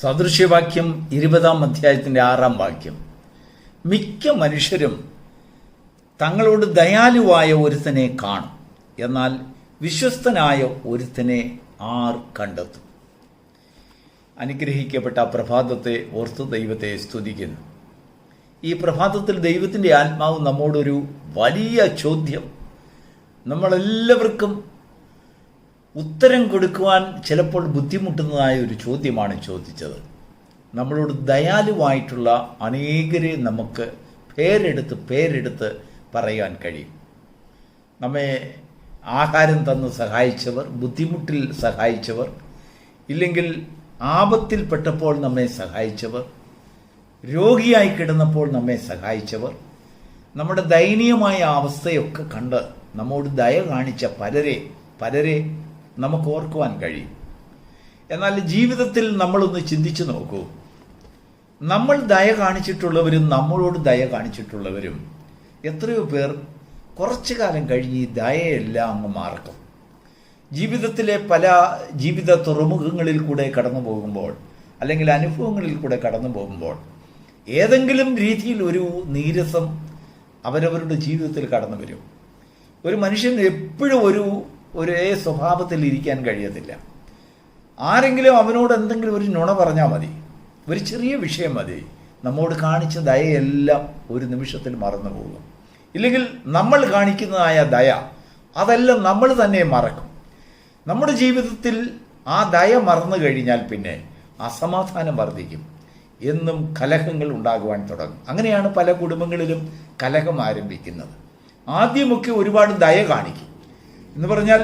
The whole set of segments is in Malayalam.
സദൃശ്യവാക്യം 20-ാം അധ്യായത്തിൻ്റെ 6-ാം വാക്യം. മിക്ക മനുഷ്യരും തങ്ങളോട് ദയാലുവായ ഒരുത്തനെ കാണും, എന്നാൽ വിശ്വസ്തനായ ഒരുത്തനെ ആർ കണ്ടെത്തും. അനുഗ്രഹിക്കപ്പെട്ട പ്രഭാതത്തെ ഓർത്ത് ദൈവത്തെ സ്തുതിക്കുന്നു. ഈ പ്രഭാതത്തിൽ ദൈവത്തിൻ്റെ ആത്മാവ് നമ്മോടൊരു വലിയ ചോദ്യം, നമ്മളെല്ലാവർക്കും ഉത്തരം കൊടുക്കുവാൻ ചിലപ്പോൾ ബുദ്ധിമുട്ടുന്നതായ ഒരു ചോദ്യമാണ് ചോദിച്ചത്. നമ്മളോട് ദയാലുവായിട്ടുള്ള അനേകരെ നമുക്ക് പേരെടുത്ത് പറയാൻ കഴിയും. നമ്മെ ആഹാരം തന്ന് സഹായിച്ചവർ, ബുദ്ധിമുട്ടിൽ സഹായിച്ചവർ, ഇല്ലെങ്കിൽ ആപത്തിൽപ്പെട്ടപ്പോൾ നമ്മെ സഹായിച്ചവർ, രോഗിയായി കിടന്നപ്പോൾ നമ്മെ സഹായിച്ചവർ, നമ്മുടെ ദയനീയമായ അവസ്ഥയൊക്കെ കണ്ട് നമ്മോട് ദയ കാണിച്ച പലരെ നമുക്ക് ഓർക്കുവാൻ കഴിയും. എന്നാൽ ജീവിതത്തിൽ നമ്മളൊന്ന് ചിന്തിച്ചു നോക്കൂ. നമ്മൾ ദയ കാണിച്ചിട്ടുള്ളവരും നമ്മളോട് ദയ കാണിച്ചിട്ടുള്ളവരും എത്രയോ പേർ കുറച്ചു കാലം കഴിഞ്ഞ് ഈ ദയയെല്ലാം അങ്ങ് മറക്കും. ജീവിതത്തിലെ പല ജീവിത തുറമുഖങ്ങളിൽ കൂടെ കടന്നു പോകുമ്പോൾ, അല്ലെങ്കിൽ അനുഭവങ്ങളിൽ കൂടെ കടന്നു പോകുമ്പോൾ ഏതെങ്കിലും രീതിയിൽ ഒരു നീരസം അവരവരുടെ ജീവിതത്തിൽ കടന്നു വരും. ഒരു മനുഷ്യന് എപ്പോഴും ഒരേ സ്വഭാവത്തിൽ ഇരിക്കാൻ കഴിയത്തില്ല. ആരെങ്കിലും അവനോട് എന്തെങ്കിലും ഒരു നുണ പറഞ്ഞാൽ മതി, ഒരു ചെറിയ വിഷയം മതി, നമ്മോട് കാണിച്ച ദയയെല്ലാം ഒരു നിമിഷത്തിൽ മറന്നു പോകും. ഇല്ലെങ്കിൽ നമ്മൾ കാണിക്കുന്നതായ ദയ അതെല്ലാം നമ്മൾ തന്നെ മറക്കും. നമ്മുടെ ജീവിതത്തിൽ ആ ദയ മറന്നു കഴിഞ്ഞാൽ പിന്നെ അസമാധാനം വർദ്ധിക്കും, എന്നും കലഹങ്ങൾ ഉണ്ടാകുവാൻ തുടങ്ങും. അങ്ങനെയാണ് പല കുടുംബങ്ങളിലും കലഹം ആരംഭിക്കുന്നത്. ആദ്യമൊക്കെ ഒരുപാട് ദയ കാണിക്കും, എന്ന് പറഞ്ഞാൽ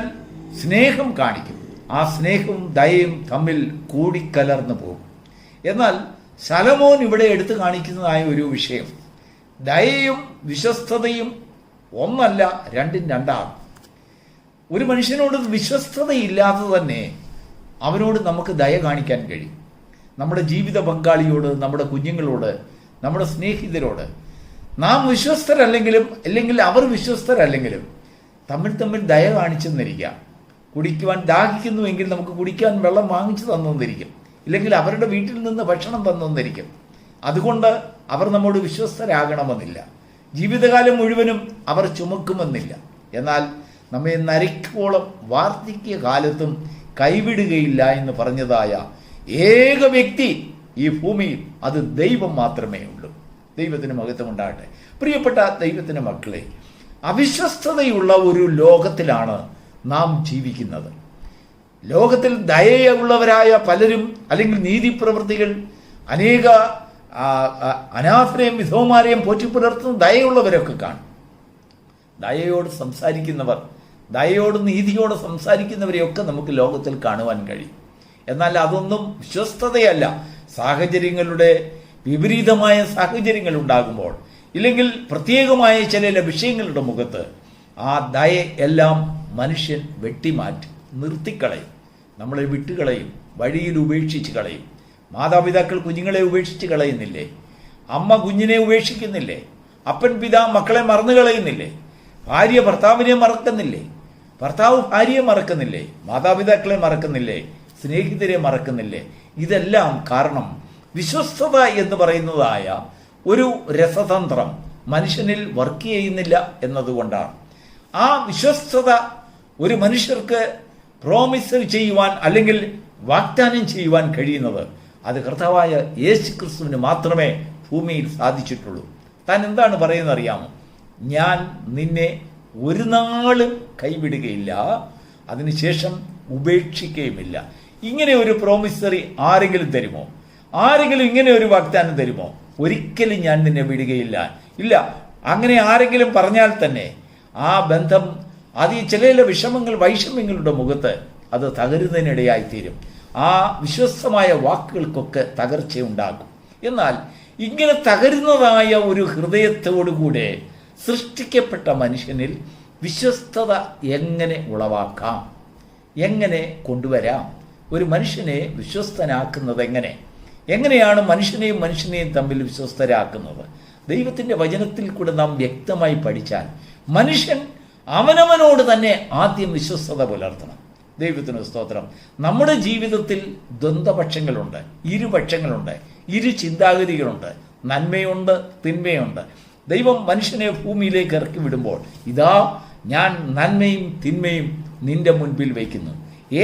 സ്നേഹം കാണിക്കും. ആ സ്നേഹവും ദയയും തമ്മിൽ കൂടിക്കലർന്നു പോകും. എന്നാൽ ശലോമോൻ ഇവിടെ എടുത്തു കാണിക്കുന്നതായ ഒരു വിഷയം, ദയയും വിശ്വസ്തതയും ഒന്നല്ല, രണ്ടും രണ്ടാണ്. ഒരു മനുഷ്യനോട് വിശ്വസ്തതയില്ലാതെ തന്നെ അവനോട് നമുക്ക് ദയ കാണിക്കാൻ കഴിയും. നമ്മുടെ ജീവിത പങ്കാളിയോട്, നമ്മുടെ കുഞ്ഞുങ്ങളോട്, നമ്മുടെ സ്നേഹിതരോട് നാം വിശ്വസ്തരല്ലെങ്കിലും, അല്ലെങ്കിൽ അവർ വിശ്വസ്തരല്ലെങ്കിലും തമ്മിൽ ദയ കാണിച്ചെന്നിരിക്കാം. കുടിക്കുവാൻ ദാഹിക്കുന്നുവെങ്കിൽ നമുക്ക് കുടിക്കാൻ വെള്ളം വാങ്ങിച്ചു തന്നെന്നിരിക്കും, ഇല്ലെങ്കിൽ അവരുടെ വീട്ടിൽ നിന്ന് ഭക്ഷണം തന്നെന്നിരിക്കും. അതുകൊണ്ട് അവർ നമ്മോട് വിശ്വസ്തരാകണമെന്നില്ല, ജീവിതകാലം മുഴുവനും അവർ ചുമക്കുമെന്നില്ല. എന്നാൽ നമ്മെ നരയ്ക്കോളം വാർദ്ധക്യ കാലത്തും കൈവിടുകയില്ല എന്ന് പറഞ്ഞതായ ഏക വ്യക്തി ഈ ഭൂമിയിൽ അത് ദൈവം മാത്രമേ ഉള്ളൂ. ദൈവത്തിന് മഹത്വം ഉണ്ടാകട്ടെ. പ്രിയപ്പെട്ട ദൈവത്തിൻ്റെ മക്കളെ, അവിശ്വസ്തതയുള്ള ഒരു ലോകത്തിലാണ് നാം ജീവിക്കുന്നത്. ലോകത്തിൽ ദയയുള്ളവരായ പലരും, അല്ലെങ്കിൽ നീതിപ്രവൃത്തികൾ, അനേക അനാഥരെയും വിധവമാരെയും പോറ്റിപ്പുലർത്തുന്ന ദയയുള്ളവരൊക്കെ കാണും. ദയയോട് സംസാരിക്കുന്നവർ, ദയയോട് നീതിയോട് സംസാരിക്കുന്നവരെയൊക്കെ നമുക്ക് ലോകത്തിൽ കാണുവാൻ കഴിയും. എന്നാൽ അതൊന്നും വിശ്വസ്തതയല്ല. സാഹചര്യങ്ങളുടെ വിപരീതമായ സാഹചര്യങ്ങൾ ഉണ്ടാകുമ്പോൾ, ഇല്ലെങ്കിൽ പ്രത്യേകമായ ചില വിഷയങ്ങളുടെ മുഖത്ത് ആ ദയ എല്ലാം മനുഷ്യൻ വെട്ടിമാറ്റും, നിർത്തിക്കളയും, നമ്മളെ വിട്ടുകളയും, വഴിയിൽ ഉപേക്ഷിച്ച് കളയും. മാതാപിതാക്കൾ കുഞ്ഞുങ്ങളെ ഉപേക്ഷിച്ച് കളയുന്നില്ലേ? അമ്മ കുഞ്ഞിനെ ഉപേക്ഷിക്കുന്നില്ലേ? അപ്പൻ മക്കളെ മറന്നു കളയുന്നില്ലേ? ഭാര്യ ഭർത്താവിനെ മറക്കുന്നില്ലേ? ഭർത്താവ് ഭാര്യയെ മറക്കുന്നില്ലേ? മാതാപിതാക്കളെ മറക്കുന്നില്ലേ? സ്നേഹിതരെ മറക്കുന്നില്ലേ? ഇതെല്ലാം കാരണം വിശ്വസ്തത എന്ന് പറയുന്നതായ ഒരു രസതന്ത്രം മനുഷ്യനിൽ വർക്ക് ചെയ്യുന്നില്ല എന്നതുകൊണ്ടാണ്. ആ വിശ്വസ്തത ഒരു മനുഷ്യർക്ക് പ്രോമിസ് ചെയ്യുവാൻ, അല്ലെങ്കിൽ വാഗ്ദാനം ചെയ്യുവാൻ കഴിയുന്നത് അത് കർത്താവായ യേശു ക്രിസ്തുവിന് മാത്രമേ ഭൂമിയിൽ സാധിച്ചിട്ടുള്ളൂ. താൻ എന്താണ് പറയുന്നത് അറിയാമോ? ഞാൻ നിന്നെ ഒരു നാളും കൈവിടുകയില്ല, അതിനുശേഷം ഉപേക്ഷിക്കുകയുമില്ല. ഇങ്ങനെ ഒരു പ്രോമിസറി ആരെങ്കിലും തരുമോ? ആരെങ്കിലും ഇങ്ങനെ ഒരു വാഗ്ദാനം തരുമോ? ഒരിക്കലും ഞാൻ നിന്നെ വിടുകയില്ല. ഇല്ല. അങ്ങനെ ആരെങ്കിലും പറഞ്ഞാൽ തന്നെ ആ ബന്ധം, അത് ഈ ചില വിഷമങ്ങൾ, വൈഷമ്യങ്ങളുടെ മുഖത്ത് അത് തകരുന്നതിനിടയായിത്തീരും. ആ വിശ്വസ്തമായ വാക്കുകൾക്കൊക്കെ തകർച്ചയുണ്ടാകും. എന്നാൽ ഇങ്ങനെ തകരുന്നതായ ഒരു ഹൃദയത്തോടുകൂടെ സൃഷ്ടിക്കപ്പെട്ട മനുഷ്യനിൽ വിശ്വസ്തത എങ്ങനെ ഉളവാക്കാം, എങ്ങനെ കൊണ്ടുവരാം? ഒരു മനുഷ്യനെ വിശ്വസ്തനാക്കുന്നത് എങ്ങനെയാണ് മനുഷ്യനെയും തമ്മിൽ വിശ്വസ്തരാക്കുന്നത്? ദൈവത്തിൻ്റെ വചനത്തിൽ കൂടെ നാം വ്യക്തമായി പഠിച്ചാൽ, മനുഷ്യൻ അവനവനോട് തന്നെ ആദ്യം വിശ്വസ്തത പുലർത്തണം. ദൈവത്തിന് സ്തോത്രം. നമ്മുടെ ജീവിതത്തിൽ ദ്വന്ദ്പക്ഷങ്ങളുണ്ട്, ഇരുപക്ഷങ്ങളുണ്ട്, ഇരു ചിന്താഗതികളുണ്ട്, നന്മയുണ്ട്, തിന്മയുണ്ട്. ദൈവം മനുഷ്യനെ ഭൂമിയിലേക്ക് ഇറക്കി വിടുമ്പോൾ, ഇതാ ഞാൻ നന്മയും തിന്മയും നിന്റെ മുൻപിൽ വയ്ക്കുന്നു.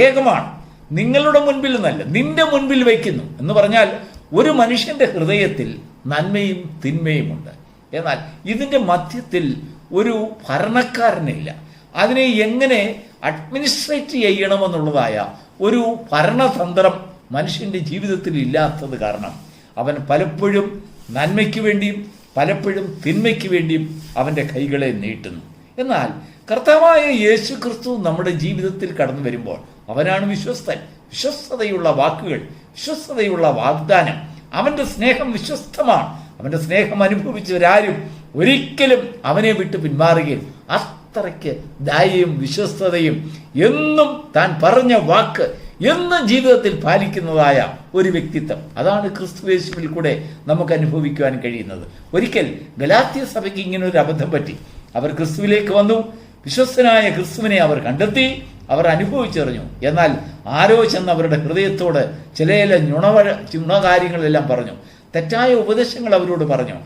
ഏകമാണ്, നിങ്ങളുടെ മുൻപിൽ എന്നല്ല, നിന്റെ മുൻപിൽ വയ്ക്കുന്നു എന്ന് പറഞ്ഞാൽ ഒരു മനുഷ്യന്റെ ഹൃദയത്തിൽ നന്മയും തിന്മയുമുണ്ട്. എന്നാൽ ഇതിൻ്റെ മധ്യത്തിൽ ഒരു ഭരണക്കാരനില്ല. അതിനെ എങ്ങനെ അഡ്മിനിസ്ട്രേറ്റ് ചെയ്യണമെന്നുള്ളതായ ഒരു ഭരണതന്ത്രം മനുഷ്യന്റെ ജീവിതത്തിൽ ഇല്ലാത്തത് കാരണം അവൻ പലപ്പോഴും നന്മയ്ക്ക് വേണ്ടിയും പലപ്പോഴും തിന്മയ്ക്ക് വേണ്ടിയും അവൻ്റെ കൈകളെ നീട്ടുന്നു. എന്നാൽ കർത്താവായ യേശു ക്രിസ്തു നമ്മുടെ ജീവിതത്തിൽ കടന്നു വരുമ്പോൾ അവനാണ് വിശ്വസ്തൻ. വിശ്വസ്തതയുള്ള വാക്കുകൾ, വിശ്വസ്തതയുള്ള വാഗ്ദാനം, അവൻ്റെ സ്നേഹം വിശ്വസ്തമാണ്. അവൻ്റെ സ്നേഹം അനുഭവിച്ചവരാരും ഒരിക്കലും അവനെ വിട്ട് പിന്മാറുകയും അത്രയ്ക്ക് ദയയും വിശ്വസ്തതയും എന്നും താൻ പറഞ്ഞ വാക്ക് എന്നും ജീവിതത്തിൽ പാലിക്കുന്നതായ ഒരു വ്യക്തിത്വം, അതാണ് ക്രിസ്തുയേശുവിൽ കൂടെ നമുക്ക് അനുഭവിക്കുവാൻ കഴിയുന്നത്. ഒരിക്കൽ ഗലാത്യ സഭയ്ക്ക് ഇങ്ങനെ ഒരു അബദ്ധം പറ്റി. അവർ ക്രിസ്തുവിലേക്ക് വന്നു, വിശ്വസ്തനായ ക്രിസ്തുവിനെ അവർ കണ്ടെത്തി, അവർ അനുഭവിച്ചറിഞ്ഞു. എന്നാൽ ആരോ ചെന്ന് അവരുടെ ഹൃദയത്തോട് ചില നുണകാര്യങ്ങളെല്ലാം പറഞ്ഞു, തെറ്റായ ഉപദേശങ്ങൾ അവരോട് പറഞ്ഞു,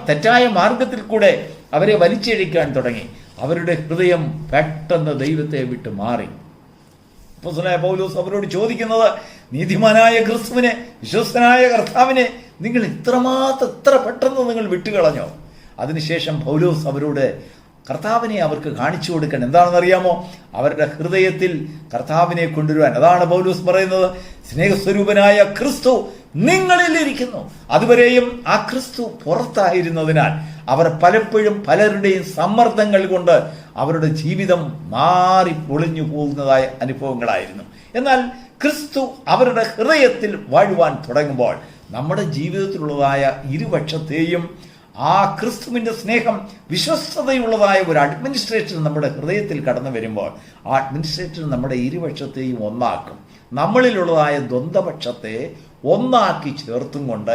തെറ്റായ മാർഗത്തിൽ കൂടെ അവരെ വലിച്ചിഴയ്ക്കാൻ തുടങ്ങി. അവരുടെ ഹൃദയം പെട്ടെന്ന് ദൈവത്തെ വിട്ട് മാറി. അപ്പോസ്തലനായ പൗലോസ് അവരോട് ചോദിക്കുന്നത്, നീതിമാനായ ക്രിസ്തുവിനെ, വിശ്വസ്തനായ കർത്താവിനെ നിങ്ങൾ എത്ര പെട്ടെന്ന് നിങ്ങൾ വിട്ടുകളഞ്ഞോ? അതിനുശേഷം പൗലോസ് അവരോട് കർത്താവിനെ അവർക്ക് കാണിച്ചു കൊടുക്കണം. എന്താണെന്ന് അറിയാമോ? അവരുടെ ഹൃദയത്തിൽ കർത്താവിനെ കൊണ്ടുവരുവാൻ. അതാണ് പൗലോസ് പറയുന്നത്, സ്നേഹസ്വരൂപനായ ക്രിസ്തു നിങ്ങളിൽ ഇരിക്കുന്നു. അതുവരെയും ആ ക്രിസ്തു പുറത്തായിരുന്നതിനാൽ അവർ പലപ്പോഴും പലരുടെയും സമ്മർദ്ദങ്ങൾ കൊണ്ട് അവരുടെ ജീവിതം മാറി പൊളിഞ്ഞു പോകുന്നതായ അനുഭവങ്ങളായിരുന്നു. എന്നാൽ ക്രിസ്തു അവരുടെ ഹൃദയത്തിൽ വാഴുവാൻ തുടങ്ങുമ്പോൾ നമ്മുടെ ജീവിതത്തിലുള്ളതായ ഇരുപക്ഷത്തെയും ആ ക്രിസ്തുവിൻ്റെ സ്നേഹം, വിശ്വസ്തതയുള്ളതായ ഒരു അഡ്മിനിസ്ട്രേഷൻ നമ്മുടെ ഹൃദയത്തിൽ കടന്നു വരുമ്പോൾ ആ അഡ്മിനിസ്ട്രേഷൻ നമ്മുടെ ഇരുപക്ഷത്തെയും ഒന്നാക്കും. നമ്മളിലുള്ളതായ ദ്വന്ദ്പക്ഷത്തെ ഒന്നാക്കി ചേർത്തും കൊണ്ട്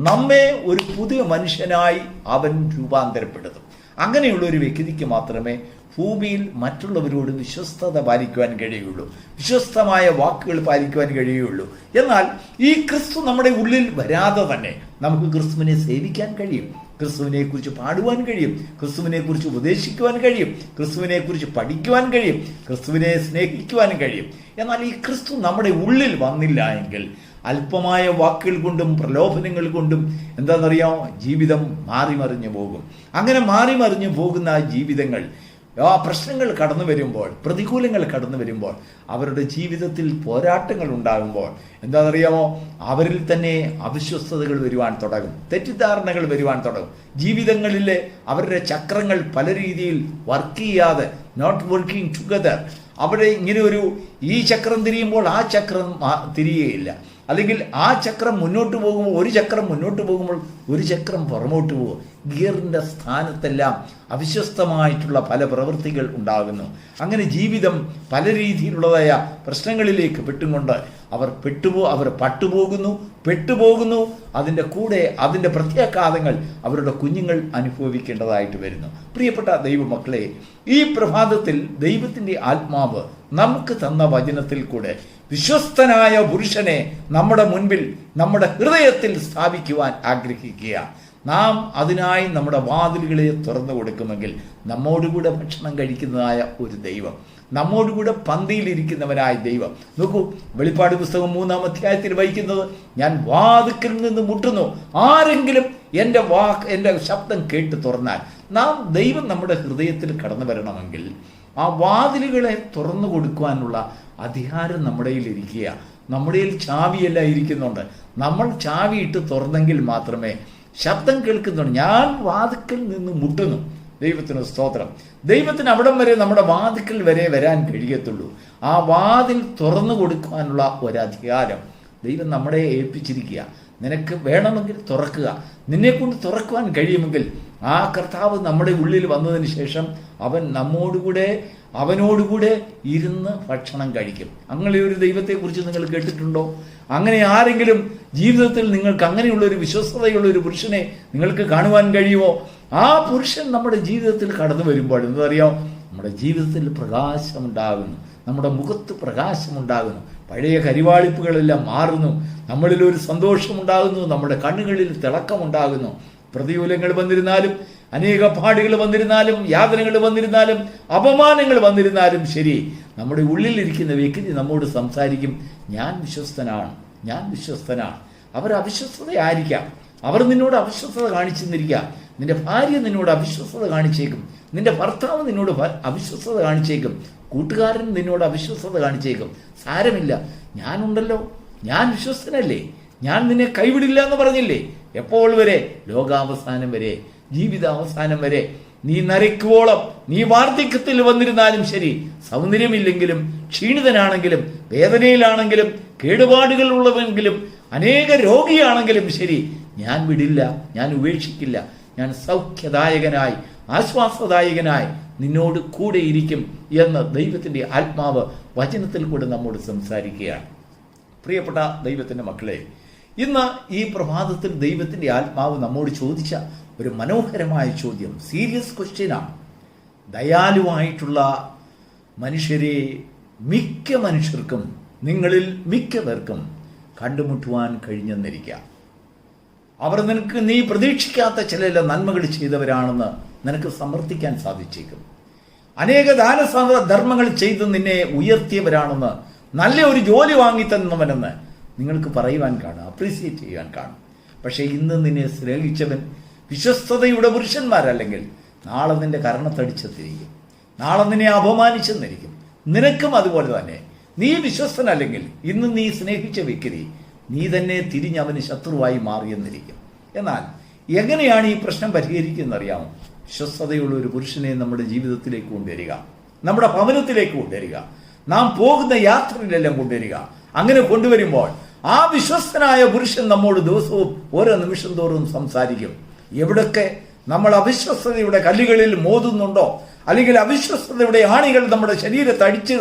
നമ്മെ ഒരു പുതിയ മനുഷ്യനായി അവൻ രൂപാന്തരപ്പെടുത്തും. അങ്ങനെയുള്ള ഒരു വ്യക്തിക്ക് മാത്രമേ ഭൂമിയിൽ മറ്റുള്ളവരോട് വിശ്വസ്തത പാലിക്കുവാൻ കഴിയുള്ളൂ, വിശ്വസ്തമായ വാക്കുകൾ പാലിക്കുവാൻ കഴിയുള്ളൂ. എന്നാൽ ഈ ക്രിസ്തു നമ്മുടെ ഉള്ളിൽ വരാതെ തന്നെ നമുക്ക് ക്രിസ്തുവിനെ സേവിക്കാൻ കഴിയും, ക്രിസ്തുവിനെ കുറിച്ച് പാടുവാൻ കഴിയും, ക്രിസ്തുവിനെ കുറിച്ച് ഉപദേശിക്കുവാൻ കഴിയും, ക്രിസ്തുവിനെ കുറിച്ച് പഠിക്കുവാൻ കഴിയും, ക്രിസ്തുവിനെ സ്നേഹിക്കുവാൻ കഴിയും. എന്നാൽ ഈ ക്രിസ്തു നമ്മുടെ ഉള്ളിൽ വന്നില്ല എങ്കിൽ അല്പമായ വാക്കുകൾ കൊണ്ടും പ്രലോഭനങ്ങൾ കൊണ്ടും എന്താണെന്നറിയാമോ, ജീവിതം മാറിമറിഞ്ഞു പോകും. അങ്ങനെ മാറിമറിഞ്ഞു പോകുന്ന ആ ജീവിതങ്ങൾ, ആ പ്രശ്നങ്ങൾ കടന്നു വരുമ്പോൾ, പ്രതികൂലങ്ങൾ കടന്നു വരുമ്പോൾ, അവരുടെ ജീവിതത്തിൽ പോരാട്ടങ്ങൾ ഉണ്ടാകുമ്പോൾ എന്താണെന്നറിയാമോ, അവരിൽ തന്നെ അവിശ്വസ്തതകൾ വരുവാൻ തുടങ്ങും, തെറ്റിദ്ധാരണകൾ വരുവാൻ തുടങ്ങും. ജീവിതങ്ങളിലെ അവരുടെ ചക്രങ്ങൾ പല രീതിയിൽ വർക്ക് ചെയ്യാതെ, നോട്ട് വർക്കിംഗ് ടുഗദർ, അവിടെ ഇങ്ങനെ ഈ ചക്രം തിരിയുമ്പോൾ ആ ചക്രം തിരിയുകയില്ല, അല്ലെങ്കിൽ ആ ചക്രം മുന്നോട്ട് പോകുമ്പോൾ ഒരു ചക്രം മുന്നോട്ട് പോകുമ്പോൾ ഒരു ചക്രം പുറമോട്ട് പോകും. ഗിയറിൻ്റെ സ്ഥാനത്തെല്ലാം അവിശ്വസ്തമായിട്ടുള്ള പല പ്രവൃത്തികൾ ഉണ്ടാകുന്നു. അങ്ങനെ ജീവിതം പല രീതിയിലുള്ളതായ പ്രശ്നങ്ങളിലേക്ക് പെട്ടുകൊണ്ട് അവർ പെട്ടുപോകുന്നു. അതിൻ്റെ കൂടെ അതിൻ്റെ പ്രത്യാഘാതങ്ങൾ അവരുടെ കുഞ്ഞുങ്ങൾ അനുഭവിക്കേണ്ടതായിട്ട് വരുന്നു. പ്രിയപ്പെട്ട ദൈവമക്കളെ, ഈ പ്രഭാതത്തിൽ ദൈവത്തിൻ്റെ ആത്മാവ് നമുക്ക് തന്ന വചനത്തിൽ കൂടെ വിശ്വസ്തനായ പുരുഷനെ നമ്മുടെ മുൻപിൽ, നമ്മുടെ ഹൃദയത്തിൽ സ്ഥാപിക്കുവാൻ ആഗ്രഹിക്കുക. നാം അതിനായി നമ്മുടെ വാതിലുകളെ തുറന്നു കൊടുക്കുമെങ്കിൽ നമ്മോടുകൂടെ ഭക്ഷണം കഴിക്കുന്നതായ ഒരു ദൈവം, നമ്മോടുകൂടെ പന്തിയിലിരിക്കുന്നവനായ ദൈവം. നോക്കൂ, വെളിപ്പാട് പുസ്തകം 3-ാം അധ്യായത്തിൽ വായിക്കുന്നത്, ഞാൻ വാതിൽക്കൽ നിന്ന് മുട്ടുന്നു, ആരെങ്കിലും എൻ്റെ ശബ്ദം കേട്ട് തുറന്നാൽ. ദൈവം നമ്മുടെ ഹൃദയത്തിൽ കടന്നു വരണമെങ്കിൽ ആ വാതിലുകളെ തുറന്നു കൊടുക്കുവാനുള്ള അധികാരം നമ്മുടെ ഇരിക്കുക. നമ്മുടെ ചാവിയല്ല ഇരിക്കുന്നുണ്ട്. നമ്മൾ ചാവിയിട്ട് തുറന്നെങ്കിൽ മാത്രമേ ശബ്ദം കേൾക്കുന്നുണ്ട്. ഞാൻ വാതിൽക്കൽ നിന്ന് മുട്ടുന്നു. ദൈവത്തിന് സ്തോത്രം. ദൈവത്തിന് അവിടം വരെ നമ്മുടെ വാതിൽക്കൽ വരെ വരാൻ കഴിയത്തുള്ളൂ. ആ വാതിൽ തുറന്നു കൊടുക്കുവാനുള്ള ഒരധികാരം ദൈവം നമ്മളെ ഏൽപ്പിച്ചിരിക്കുക. നിനക്ക് വേണമെങ്കിൽ തുറക്കുക, നിന്നെക്കൊണ്ട് തുറക്കുവാൻ കഴിയുമെങ്കിൽ ആ കർത്താവ് നമ്മുടെ ഉള്ളിൽ വന്നതിന് ശേഷം അവൻ അവനോടുകൂടെ ഇരുന്ന് ഭക്ഷണം കഴിക്കും. അങ്ങനെ ഒരു ദൈവത്തെക്കുറിച്ച് നിങ്ങൾ കേട്ടിട്ടുണ്ടോ? അങ്ങനെ ആരെങ്കിലും ജീവിതത്തിൽ നിങ്ങൾക്ക് അങ്ങനെയുള്ള ഒരു വിശ്വസ്തതയുള്ള ഒരു പുരുഷനെ നിങ്ങൾക്ക് കാണുവാൻ കഴിയുമോ? ആ പുരുഷൻ നമ്മുടെ ജീവിതത്തിൽ കടന്നു വരുമ്പോൾ എന്തറിയാമോ, നമ്മുടെ ജീവിതത്തിൽ പ്രകാശമുണ്ടാകുന്നു. നമ്മുടെ മുഖത്ത് പ്രകാശമുണ്ടാകുന്നു, പഴയ കരിവാളിപ്പുകളെല്ലാം മാറുന്നു, നമ്മളിലൊരു സന്തോഷമുണ്ടാകുന്നു, നമ്മുടെ കണ്ണുകളിൽ തിളക്കമുണ്ടാകുന്നു. പ്രതികൂലങ്ങൾ വന്നിരുന്നാലും, അനേക പാടുകൾ വന്നിരുന്നാലും, യാതനകൾ വന്നിരുന്നാലും, അപമാനങ്ങൾ വന്നിരുന്നാലും ശരി, നമ്മുടെ ഉള്ളിലിരിക്കുന്ന വ്യക്തി നമ്മോട് സംസാരിക്കും, ഞാൻ വിശ്വസ്തനാണ്, ഞാൻ വിശ്വസ്തനാണ്. അവർ അവിശ്വസ്തതയായിരിക്കാം, അവർ നിന്നോട് അവിശ്വസ്തത കാണിച്ചെന്നിരിക്കാം. നിന്റെ ഭാര്യ നിന്നോട് അവിശ്വസ്തത കാണിച്ചേക്കും, നിന്റെ ഭർത്താവ് നിന്നോട് അവിശ്വസ്തത കാണിച്ചേക്കും, കൂട്ടുകാരൻ നിന്നോട് അവിശ്വസ്തത കാണിച്ചേക്കും. സാരമില്ല, ഞാനുണ്ടല്ലോ, ഞാൻ വിശ്വസ്തനല്ലേ, ഞാൻ നിന്നെ കൈവിടില്ല എന്ന് പറഞ്ഞില്ലേ. എപ്പോൾ വരെ? ലോകാവസാനം വരെ, ജീവിതാവസാനം വരെ. നീ നരയ്ക്കുവോളം, നീ വാർദ്ധക്യത്തിൽ വന്നിരുന്നാലും ശരി, സൗന്ദര്യമില്ലെങ്കിലും, ക്ഷീണിതനാണെങ്കിലും, വേദനയിലാണെങ്കിലും, കേടുപാടുകൾ ഉള്ളവെങ്കിലും, അനേക രോഗിയാണെങ്കിലും ശരി, ഞാൻ വിടില്ല, ഞാൻ ഉപേക്ഷിക്കില്ല. ഞാൻ സൗഖ്യദായകനായി, ആശ്വാസദായകനായി നിന്നോട് കൂടെ ഇരിക്കും എന്ന് ദൈവത്തിൻ്റെ ആത്മാവ് വചനത്തിൽ കൂടെ നമ്മോട് സംസാരിക്കുകയാണ്. പ്രിയപ്പെട്ട ദൈവത്തിൻ്റെ മക്കളെ, ഇന്ന് ഈ പ്രഭാതത്തിൽ ദൈവത്തിൻ്റെ ആത്മാവ് നമ്മോട് ചോദിച്ച ഒരു മനോഹരമായ ചോദ്യം, സീരിയസ് ക്വസ്റ്റ്യനാണ്. ദയാലുവായിട്ടുള്ള മനുഷ്യരെ മിക്ക മനുഷ്യർക്കും, നിങ്ങളിൽ മിക്ക പേർക്കും കണ്ടുമുട്ടുവാൻ കഴിഞ്ഞെന്നിരിക്കാം. അവർ നിനക്ക് നീ പ്രതീക്ഷിക്കാത്ത ചില നന്മകൾ ചെയ്തവരാണെന്ന് നിനക്ക് സമർത്ഥിക്കാൻ സാധിച്ചേക്കും. അനേക ദാനധർമ്മങ്ങൾ ചെയ്ത് നിന്നെ ഉയർത്തിയവരാണെന്ന്, നല്ല ഒരു ജോലി വാങ്ങിത്തന്നവനെന്ന് നിങ്ങൾക്ക് പറയുവാൻ കാണും, അപ്രീസിയേറ്റ് ചെയ്യാൻ കാണും. പക്ഷേ ഇന്ന് നിന്നെ സ്നേഹിച്ചവൻ വിശ്വസ്തതയുടെ പുരുഷന്മാരല്ലെങ്കിൽ നാളെ നിന്റെ കരണത്തടിച്ചെത്തിരിക്കും, നാളെ നിന്നെ അപമാനിച്ചെന്നിരിക്കും. നിനക്കും അതുപോലെ തന്നെ. നീ വിശ്വസ്തനല്ലെങ്കിൽ ഇന്ന് നീ സ്നേഹിച്ച വ്യക്തി നീ തന്നെ തിരിഞ്ഞ് അവന് ശത്രുവായി മാറിയെന്നിരിക്കും. എന്നാൽ എങ്ങനെയാണ് ഈ പ്രശ്നം പരിഹരിക്കുന്നത് അറിയാമോ? വിശ്വസ്തതയുള്ള ഒരു പുരുഷനെ നമ്മുടെ ജീവിതത്തിലേക്ക് കൊണ്ടുവരിക, നമ്മുടെ ഭവനത്തിലേക്ക് കൊണ്ടുവരിക, നാം പോകുന്ന യാത്രയിലെല്ലാം കൊണ്ടുവരിക. അങ്ങനെ കൊണ്ടുവരുമ്പോൾ ആ വിശ്വസ്തനായ പുരുഷൻ നമ്മോട് ദിവസവും ഓരോ നിമിഷം തോറും സംസാരിക്കും. എവിടൊക്കെ നമ്മൾ അവിശ്വസ്തതയുടെ കല്ലുകളിൽ മോതുന്നുണ്ടോ, അല്ലെങ്കിൽ അവിശ്വസ്തതയുടെ ആണികൾ നമ്മുടെ ശരീരത്തെ അടിച്ചു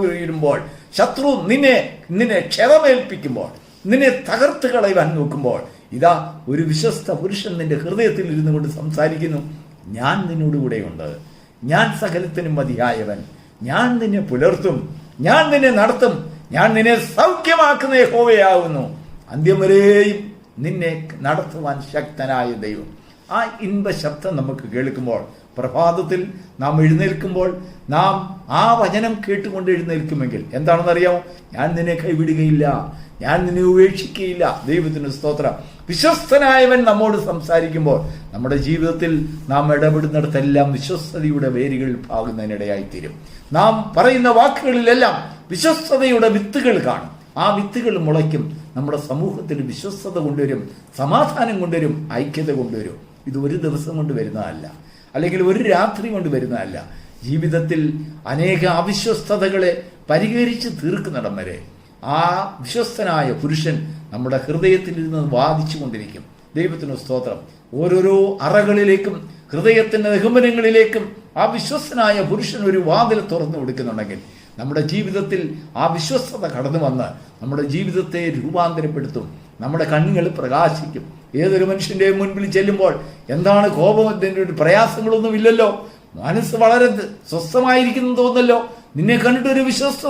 വീഴുമ്പോൾ, ശത്രു നിന്നെ ക്ഷതമേൽപ്പിക്കുമ്പോൾ, നിന്നെ തകർത്ത് കളയുവാൻ നോക്കുമ്പോൾ, ഇതാ ഒരു വിശ്വസ്ത പുരുഷൻ നിന്റെ ഹൃദയത്തിൽ ഇരുന്നു കൊണ്ട് സംസാരിക്കുന്നു, ഞാൻ നിന്നോടുകൂടെയുണ്ട്, ഞാൻ സകലത്തിനും മതിയായവൻ, ഞാൻ നിന്നെ പുലർത്തും, ഞാൻ നിന്നെ നടത്തും, ഞാൻ നിന്നെ സൗഖ്യമാക്കുന്ന യഹോവയാകുന്നു, അന്ത്യം വരെയും നിന്നെ നടത്തുവാൻ ശക്തനായ ദൈവം. ആ ഇൻപ ശബ്ദം നമുക്ക് കേൾക്കുമ്പോൾ, പ്രഭാതത്തിൽ നാം എഴുന്നേൽക്കുമ്പോൾ നാം ആ വചനം കേട്ടുകൊണ്ട് എഴുന്നേൽക്കുമെങ്കിൽ എന്താണെന്നറിയാമോ? ഞാൻ നിന്നെ കൈവിടുകയില്ല, ഞാൻ നിന്നെ ഉപേക്ഷിക്കുകയില്ല. ദൈവത്തിന് സ്തോത്രം. വിശ്വസ്തനായവൻ നമ്മോട് സംസാരിക്കുമ്പോൾ നമ്മുടെ ജീവിതത്തിൽ നാം ഇടപെടുന്നിടത്തെല്ലാം വിശ്വസ്തതയുടെ വേരുകൾ പാകുന്നതിനിടയായിത്തീരും. നാം പറയുന്ന വാക്കുകളിലെല്ലാം വിശ്വസ്തതയുടെ വിത്തുകൾ കാണും. ആ വിത്തുകൾ മുളയ്ക്കും, നമ്മുടെ സമൂഹത്തിൽ വിശ്വസ്തത കൊണ്ടുവരും, സമാധാനം കൊണ്ടുവരും, ഐക്യത കൊണ്ടുവരും. ഇത് ഒരു ദിവസം കൊണ്ട് വരുന്നതല്ല, അല്ലെങ്കിൽ ഒരു രാത്രി കൊണ്ട് വരുന്നതല്ല. ജീവിതത്തിൽ അനേക അവിശ്വസ്തതകളെ പരിഹരിച്ച് തീർക്കുന്നിടം വരെ ആ വിശ്വസ്തനായ പുരുഷൻ നമ്മുടെ ഹൃദയത്തിൽ ഇരുന്ന് വാദിച്ചു കൊണ്ടിരിക്കും. ദൈവത്തിന് സ്തോത്രം. ഓരോരോ അറകളിലേക്കും ഹൃദയത്തിൻ്റെ നിഗമനങ്ങളിലേക്കും ആ വിശ്വസ്തനായ പുരുഷൻ ഒരു വാതിൽ തുറന്നു കൊടുക്കുന്നുണ്ടെങ്കിൽ നമ്മുടെ ജീവിതത്തിൽ ആ വിശ്വസ്തത കടന്നു വന്ന് നമ്മുടെ ജീവിതത്തെ രൂപാന്തരപ്പെടുത്തും. നമ്മുടെ കണ്ണുകൾ പ്രകാശിക്കും. ഏതൊരു മനുഷ്യൻ്റെ മുൻപിൽ ചെല്ലുമ്പോൾ എന്താണ് കോപത്തിൻ്റെ ഒരു പ്രയാസങ്ങളൊന്നുമില്ലല്ലോ, മനസ്സ് വളരെ സ്വസ്ഥമായിരിക്കുന്നു തോന്നല്ലോ, നിന്നെ കണ്ടിട്ട് ഒരു വിശ്വസ്ത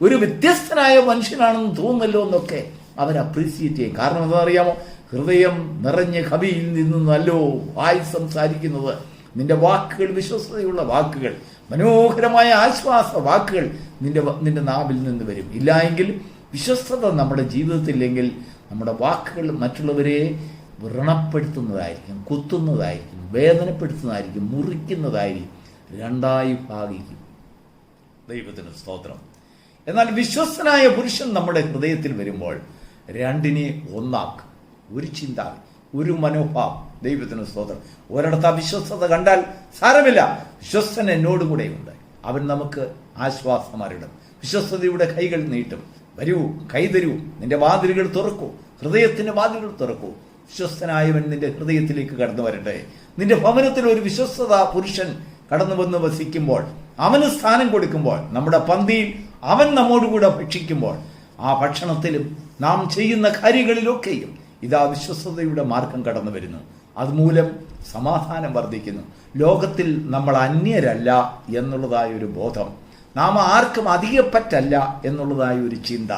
ഒരു വ്യത്യസ്തനായ മനുഷ്യനാണെന്ന് തോന്നല്ലോ എന്നൊക്കെ അവർ അപ്രീസിയേറ്റ് ചെയ്യും. കാരണം എന്താ അറിയാമോ? ഹൃദയം നിറഞ്ഞ കവിയിൽ നിന്നല്ലോ വായി സംസാരിക്കുന്നത്. നിന്റെ വാക്കുകൾ വിശ്വസ്തതയുള്ള വാക്കുകൾ, മനോഹരമായ ആശ്വാസ വാക്കുകൾ നിന്റെ നാവിൽ നിന്ന് വരും. ഇല്ലായെങ്കിൽ വിശ്വസ്തത നമ്മുടെ ജീവിതത്തില്ലെങ്കിൽ നമ്മുടെ വാക്കുകൾ മറ്റുള്ളവരെ വ്രണപ്പെടുത്തുന്നതായിരിക്കും, കുത്തുന്നതായിരിക്കും, വേദനപ്പെടുത്തുന്നതായിരിക്കും, മുറിക്കുന്നതായിരിക്കും, രണ്ടായി ഭാഗിക്കും. ദൈവത്തിന് സ്തോത്രം. എന്നാൽ വിശ്വസ്തനായ പുരുഷൻ നമ്മുടെ ഹൃദയത്തിൽ വരുമ്പോൾ രണ്ടിനെ ഒന്നാക്കും. ഒരു ചിന്ത, ഒരു മനോഭാവം. ദൈവത്തിന് സ്തോത്രം. ഒരിടത്ത് അവിശ്വസ്തത കണ്ടാൽ സാരമില്ല, വിശ്വസ്തൻ എന്നോട് കൂടെയുണ്ട്, അവൻ നമുക്ക് ആശ്വാസമരുളും, വിശ്വസ്തതയുടെ കൈകൾ നീട്ടും. വരൂ, കൈതരൂ, നിന്റെ വാതിലുകൾ തുറക്കൂ, ഹൃദയത്തിന്റെ വാതിലുകൾ തുറക്കൂ. വിശ്വസ്തനായവൻ നിന്റെ ഹൃദയത്തിലേക്ക് കടന്നു വരട്ടെ. നിന്റെ ഭവനത്തിൽ ഒരു വിശ്വസ്തത പുരുഷൻ കടന്നു വന്ന് വസിക്കുമ്പോൾ, അവന് സ്ഥാനം കൊടുക്കുമ്പോൾ, നമ്മുടെ പന്തിയിൽ അവൻ നമ്മോടുകൂടെ ഭക്ഷിക്കുമ്പോൾ, ആ ഭക്ഷണത്തിലും നാം ചെയ്യുന്ന കാര്യങ്ങളിലൊക്കെയും ഇതാ വിശ്വസ്തതയുടെ മാർഗം കടന്നു വരുന്നു. അതുമൂലം സമാധാനം വർദ്ധിക്കുന്നു. ലോകത്തിൽ നമ്മൾ അന്യരല്ല എന്നുള്ളതായ ഒരു ബോധം നാം ആർക്കും അധികപ്പറ്റല്ല എന്നുള്ളതായ ഒരു ചിന്ത.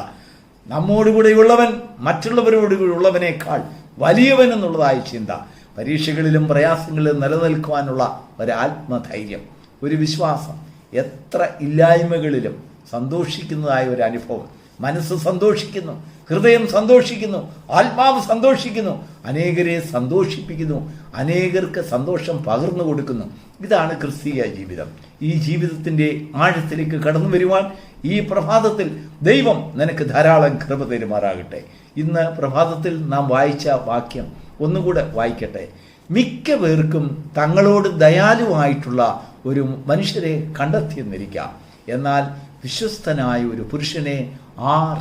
നമ്മോടുകൂടെയുള്ളവൻ മറ്റുള്ളവരോടുകൂടെയുള്ളവനേക്കാൾ വലിയവൻ എന്നുള്ളതായ ചിന്ത. പരീക്ഷകളിലും പ്രയാസങ്ങളിലും നിലനിൽക്കുവാനുള്ള ഒരാത്മധൈര്യം, ഒരു വിശ്വാസം. എത്ര ഇല്ലായ്മകളിലും സന്തോഷിക്കുന്നതായ ഒരു അനുഭവം. മനസ്സ് സന്തോഷിക്കുന്നു, ഹൃദയം സന്തോഷിക്കുന്നു, ആത്മാവ് സന്തോഷിക്കുന്നു, അനേകരെ സന്തോഷിപ്പിക്കുന്നു, അനേകർക്ക് സന്തോഷം പകർന്നു കൊടുക്കുന്നു. ഇതാണ് ക്രിസ്തീയ ജീവിതം. ഈ ജീവിതത്തിൻ്റെ ആഴത്തിലേക്ക് കടന്നു വരുവാൻ ഈ പ്രഭാതത്തിൽ ദൈവം നിനക്ക് ധാരാളം കൃപ തരുമാറാകട്ടെ. ഇന്ന് പ്രഭാതത്തിൽ നാം വായിച്ച വാക്യം ഒന്നുകൂടെ വായിക്കട്ടെ. മിക്ക പേർക്കും തങ്ങളോട് ദയാലുവായിട്ടുള്ള ഒരു മനുഷ്യരെ കണ്ടെത്തിയെന്നിരിക്കാം, എന്നാൽ വിശ്വസ്തനായ ഒരു പുരുഷനെ ആർ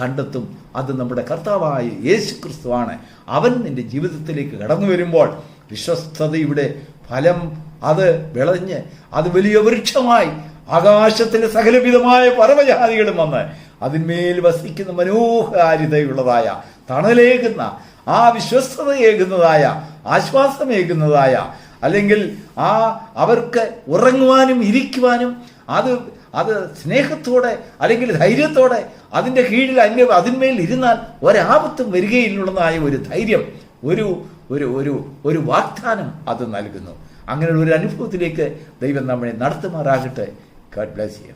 കണ്ടെത്തും? അത് നമ്മുടെ കർത്താവായ യേശു ക്രിസ്തുവാണ്. അവൻ നിന്റെ ജീവിതത്തിലേക്ക് കടന്നു വരുമ്പോൾ വിശ്വസ്തതയുടെ ഫലം അത് വിളഞ്ഞ് അത് വലിയ വൃക്ഷമായി ആകാശത്തിലെ സകലവിധമായ പർവ്വജാതികളും വന്ന് അതിന്മേൽ വസിക്കുന്ന മനോഹാരിതയുള്ളതായ തണലേകുന്ന ആ വിശ്വസ്തതയേകുന്നതായ ആശ്വാസമേകുന്നതായ അല്ലെങ്കിൽ അവർക്ക് ഉറങ്ങുവാനും ഇരിക്കുവാനും അത് സ്നേഹത്തോടെ അല്ലെങ്കിൽ ധൈര്യത്തോടെ അതിൻ്റെ കീഴിൽ അതിന്മേൽ ഇരുന്നാൽ ഒരാപത്തും വരികയിലുള്ളതായ ഒരു ധൈര്യം, ഒരു ഒരു ഒരു ഒരു വാഗ്ദാനം അത് നൽകുന്നു. അങ്ങനെയുള്ള ഒരു അനുഭവത്തിലേക്ക് ദൈവം നമ്മളെ നടത്തുമാറാകട്ടെ. God bless you.